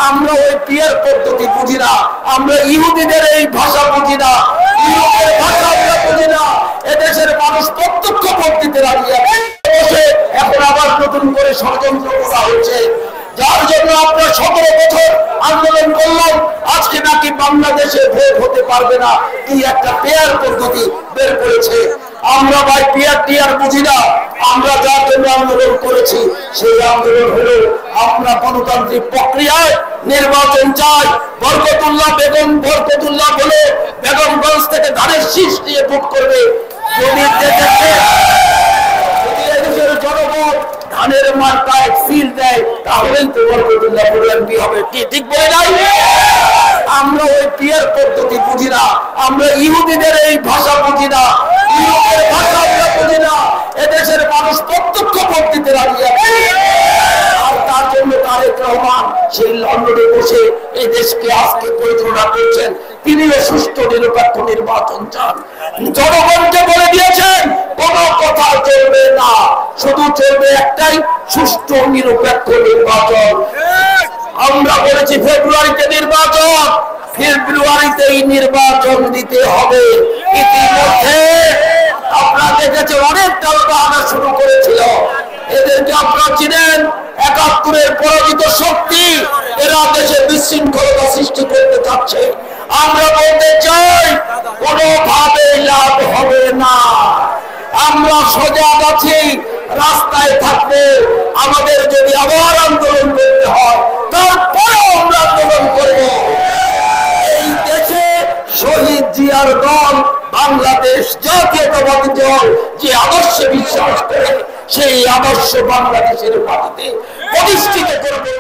আমরা ওই পিয়ার পদ্ধতি বুঝি না, আমরা ইহুদিদের এই ভাষা বুঝি না, ইহুদিদের ভাষা আমরা বুঝি না। এদেশের মানুষ প্রত্যক্ষ পদ্ধতিতে রাজি আছে। এখন আবার নতুন করে ষড়যন্ত্র করা হচ্ছে, যার জন্য আমরা 17 বছর আন্দোলন করলাম। আজকে নাকি বাংলাদেশে ভোট হতে পারবে না, কি একটা পেয়ার পদ্ধতি বের করেছে। আমরা ভাই পিয়ার টিয়ার বুঝি না। আমরা যার জন্য আন্দোলন করেছি সেই আন্দোলন হলো আমরা গণতান্ত্রিক প্রক্রিয়ায় নির্বাচন চাই। বরকতুল্লাহ বেগম বরকতুল্লাহ বলে বেগমগঞ্জ থেকে ধানের শীষ দিয়ে ভোট করবে। যদি এদেশের জনগণ ধানের মার্কায় সিল দেয় তাহলেই তো বরকতুল্লাহ এমপি হবে। কি ঠিক বলে নাই? আমরা ওই পিয়ার পদ্ধতি বুঝি না, আমরা ইহুদিদের এই ভাষা বুঝি না, ইহুদিদের ভাষা আমরা বুঝি না। এদেশের মানুষ প্রত্যক্ষ পদ্ধতিতে রাজি আছে। আর তার জন্য তারেক রহমান সেই লন্ডনে বসে এই দেশকে আজকে পরিচালনা করছেন। তিনিও সুষ্ঠু নিরপেক্ষ নির্বাচন চান। জনগণকে বলে দিয়েছেন কোন কথা চলবে না, শুধু চলবে একটাই সুষ্ঠু নিরপেক্ষ নির্বাচন। আমরা বলেছি ফেব্রুয়ারিতে নির্বাচন, ফেব্রুয়ারিতেই নির্বাচন দিতে হবে। ইতিমধ্যে আপনারা দেখেছেন অনেক টালবাহানা শুরু করেছিল। এদেরকে আপনারা চিনেন, ৭১-এর পরাজিত শক্তি। এরা দেশে বিশৃঙ্খলতা সৃষ্টি করতে চাচ্ছে। আমরা বলতে চাই কোনোভাবে লাভ হবে না। আমরা সজাগ আছি, রাস্তায় থাকবো। আমাদের যদি আবার আন্দোলন করতে হয় তারপরেও আমরা আন্দোলন করব। এই দেশে শহীদ জিয়ার দল বাংলাদেশ জাতীয়তাবাদী দল যে আদর্শে বিশ্বাস করে সেই আদর্শ বাংলাদেশের মাটিতে প্রতিষ্ঠিত করবে।